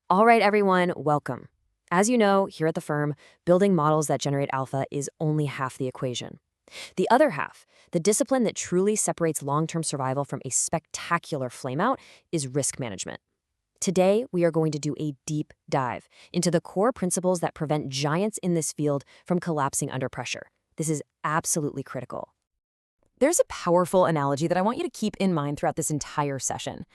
All right, everyone, welcome. As you know, here at the firm, building models that generate alpha is only half the equation. The other half, the discipline that truly separates long-term survival from a spectacular flameout, is risk management. Today, we are going to do a deep dive into the core principles that prevent giants in this field from collapsing under pressure. This is absolutely critical. There's a powerful analogy that I want you to keep in mind throughout this entire session.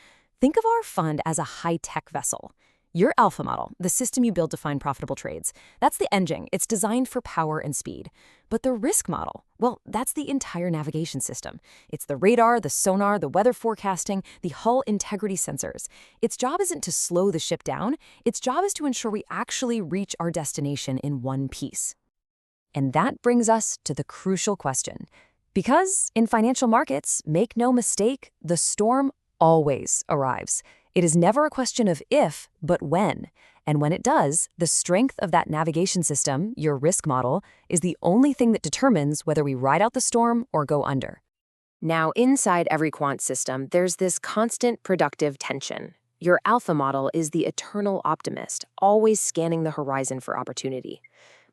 Think of our fund as a high-tech vessel. Your alpha model, the system you build to find profitable trades, that's the engine. It's designed for power and speed. But the risk model, well, that's the entire navigation system. It's the radar, the sonar, the weather forecasting, the hull integrity sensors. Its job isn't to slow the ship down. Its job is to ensure we actually reach our destination in one piece. And that brings us to the crucial question. Because in financial markets, make no mistake, the storm always arrives. It is never a question of if, but when. And when it does, the strength of that navigation system, your risk model, is the only thing that determines whether we ride out the storm or go under. Now, inside every quant system, there's this constant productive tension. Your alpha model is the eternal optimist, always scanning the horizon for opportunity.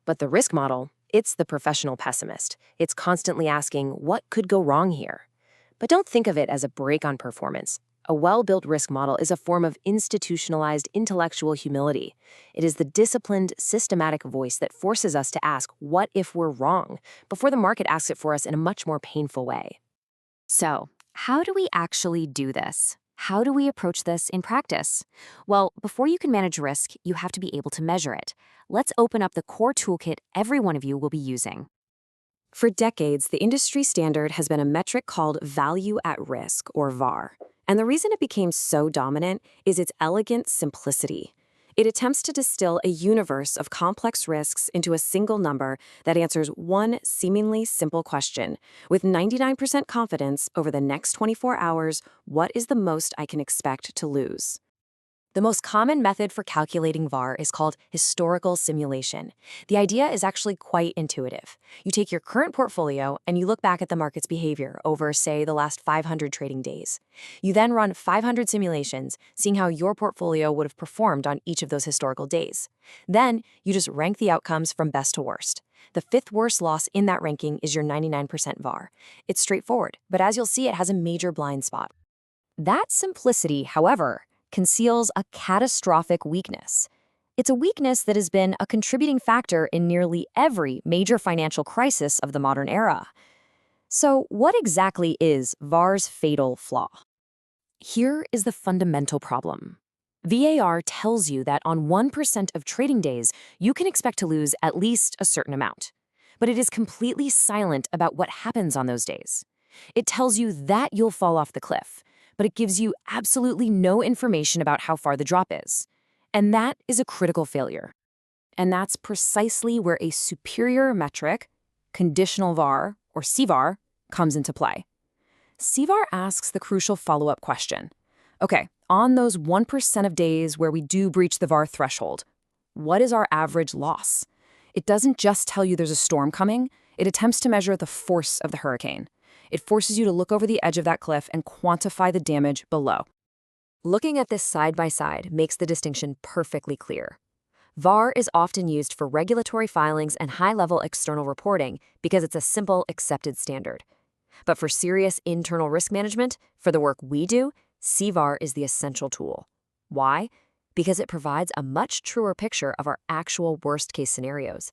But the risk model, it's the professional pessimist. It's constantly asking, what could go wrong here? But don't think of it as a brake on performance. A well-built risk model is a form of institutionalized intellectual humility. It is the disciplined, systematic voice that forces us to ask, what if we're wrong, before the market asks it for us in a much more painful way. So, how do we actually do this? How do we approach this in practice? Well, before you can manage risk, you have to be able to measure it. Let's open up the core toolkit every one of you will be using. For decades, the industry standard has been a metric called value at risk, or VAR. And the reason it became so dominant is its elegant simplicity. It attempts to distill a universe of complex risks into a single number that answers one seemingly simple question. With 99% confidence over the next 24 hours, what is the most I can expect to lose? The most common method for calculating VAR is called historical simulation. The idea is actually quite intuitive. You take your current portfolio and you look back at the market's behavior over, say, the last 500 trading days. You then run 500 simulations, seeing how your portfolio would have performed on each of those historical days. Then, you just rank the outcomes from best to worst. The fifth worst loss in that ranking is your 99% VAR. It's straightforward, but as you'll see, it has a major blind spot. That simplicity, however, conceals a catastrophic weakness. It's a weakness that has been a contributing factor in nearly every major financial crisis of the modern era. So, what exactly is VAR's fatal flaw? Here is the fundamental problem. VAR tells you that on 1% of trading days, you can expect to lose at least a certain amount. But it is completely silent about what happens on those days. It tells you that you'll fall off the cliff, but it gives you absolutely no information about how far the drop is. And that is a critical failure. And that's precisely where a superior metric, conditional VAR, or CVaR, comes into play. CVaR asks the crucial follow-up question. Okay, on those 1% of days where we do breach the VAR threshold, what is our average loss? It doesn't just tell you there's a storm coming, it attempts to measure the force of the hurricane. It forces you to look over the edge of that cliff and quantify the damage below. Looking at this side by side makes the distinction perfectly clear. VAR is often used for regulatory filings and high-level external reporting because it's a simple, accepted standard. But for serious internal risk management, for the work we do, CVaR is the essential tool. Why? Because it provides a much truer picture of our actual worst-case scenarios.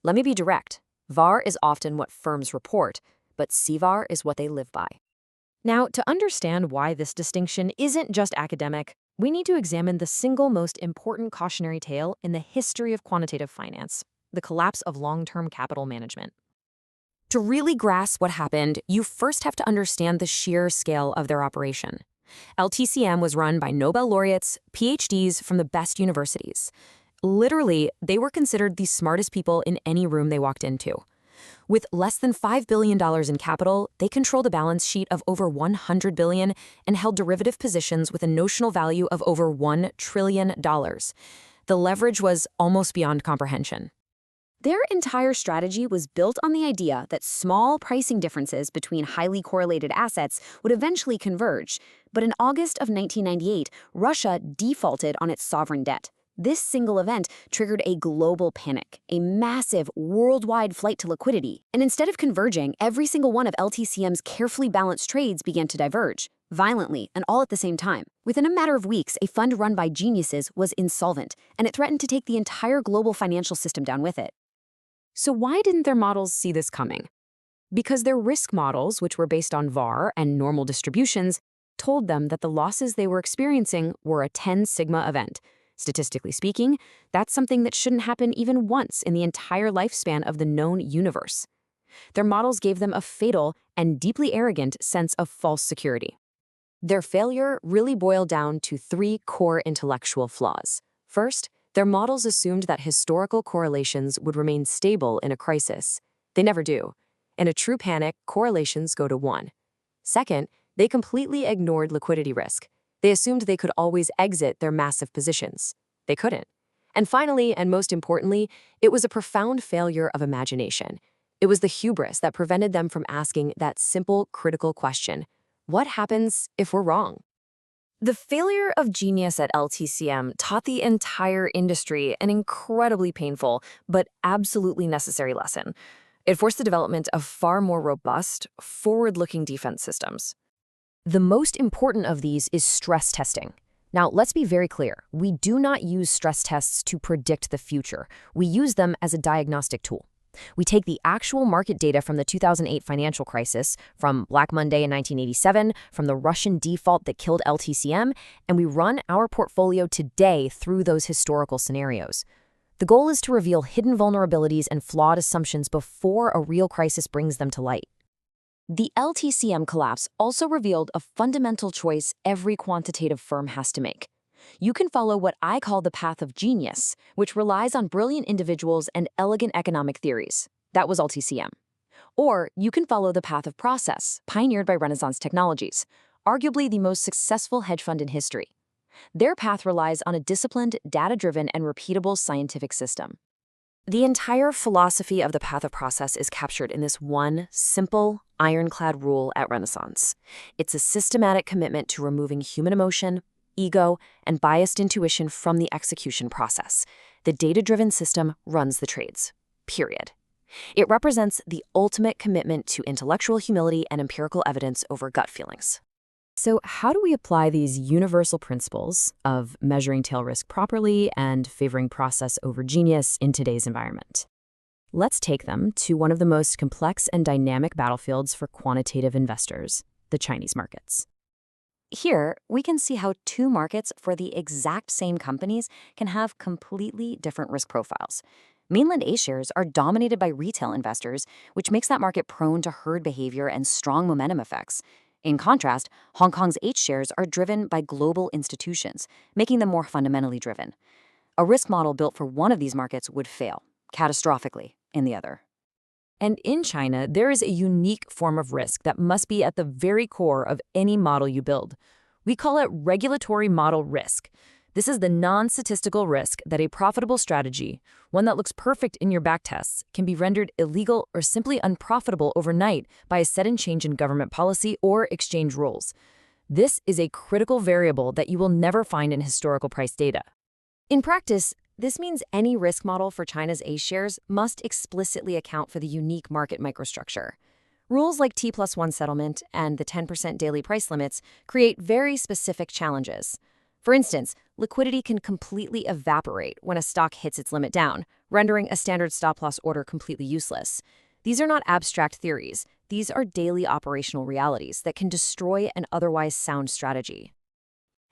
Let me be direct. VAR is often what firms report, but CVaR is what they live by. Now, to understand why this distinction isn't just academic, we need to examine the single most important cautionary tale in the history of quantitative finance, the collapse of long-term capital management. To really grasp what happened, you first have to understand the sheer scale of their operation. LTCM was run by Nobel laureates, PhDs from the best universities. Literally, they were considered the smartest people in any room they walked into. With less than $5 billion in capital, they controlled a balance sheet of over $100 billion and held derivative positions with a notional value of over $1 trillion. The leverage was almost beyond comprehension. Their entire strategy was built on the idea that small pricing differences between highly correlated assets would eventually converge. But in August of 1998, Russia defaulted on its sovereign debt. This single event triggered a global panic, a massive worldwide flight to liquidity. And instead of converging, every single one of LTCM's carefully balanced trades began to diverge, violently and all at the same time. Within a matter of weeks, a fund run by geniuses was insolvent, and it threatened to take the entire global financial system down with it. So why didn't their models see this coming? Because their risk models, which were based on VaR and normal distributions, told them that the losses they were experiencing were a 10 sigma event. Statistically speaking, that's something that shouldn't happen even once in the entire lifespan of the known universe. Their models gave them a fatal and deeply arrogant sense of false security. Their failure really boiled down to 3 core intellectual flaws. First, their models assumed that historical correlations would remain stable in a crisis. They never do. In a true panic, correlations go to 1. Second, they completely ignored liquidity risk. They assumed they could always exit their massive positions. They couldn't. And finally, and most importantly, it was a profound failure of imagination. It was the hubris that prevented them from asking that simple, critical question: what happens if we're wrong? The failure of genius at LTCM taught the entire industry an incredibly painful but absolutely necessary lesson. It forced the development of far more robust, forward-looking defense systems. The most important of these is stress testing. Now, let's be very clear. We do not use stress tests to predict the future. We use them as a diagnostic tool. We take the actual market data from the 2008 financial crisis, from Black Monday in 1987, from the Russian default that killed LTCM, and we run our portfolio today through those historical scenarios. The goal is to reveal hidden vulnerabilities and flawed assumptions before a real crisis brings them to light. The LTCM collapse also revealed a fundamental choice every quantitative firm has to make. You can follow what I call the path of genius, which relies on brilliant individuals and elegant economic theories. That was LTCM. Or you can follow the path of process, pioneered by Renaissance Technologies, arguably the most successful hedge fund in history. Their path relies on a disciplined, data-driven, and repeatable scientific system. The entire philosophy of the path of process is captured in this one simple, ironclad rule at Renaissance. It's a systematic commitment to removing human emotion, ego, and biased intuition from the execution process. The data-driven system runs the trades, period. It represents the ultimate commitment to intellectual humility and empirical evidence over gut feelings. So how do we apply these universal principles of measuring tail risk properly and favoring process over genius in today's environment? Let's take them to one of the most complex and dynamic battlefields for quantitative investors, the Chinese markets. Here, we can see how 2 markets for the exact same companies can have completely different risk profiles. Mainland A-shares are dominated by retail investors, which makes that market prone to herd behavior and strong momentum effects. In contrast, Hong Kong's H-shares are driven by global institutions, making them more fundamentally driven. A risk model built for one of these markets would fail, catastrophically, in the other. And in China, there is a unique form of risk that must be at the very core of any model you build. We call it regulatory model risk. This is the non-statistical risk that a profitable strategy, one that looks perfect in your backtests, can be rendered illegal or simply unprofitable overnight by a sudden change in government policy or exchange rules. This is a critical variable that you will never find in historical price data. In practice, this means any risk model for China's A-shares must explicitly account for the unique market microstructure. Rules like T+1 settlement and the 10% daily price limits create very specific challenges. For instance, liquidity can completely evaporate when a stock hits its limit down, rendering a standard stop-loss order completely useless. These are not abstract theories. These are daily operational realities that can destroy an otherwise sound strategy.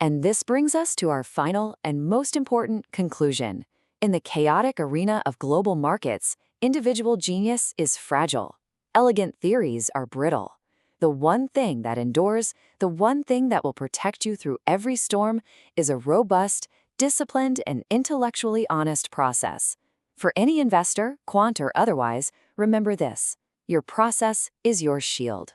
And this brings us to our final and most important conclusion. In the chaotic arena of global markets, individual genius is fragile. Elegant theories are brittle. The one thing that endures, the one thing that will protect you through every storm, is a robust, disciplined, and intellectually honest process. For any investor, quant or otherwise, remember this: your process is your shield.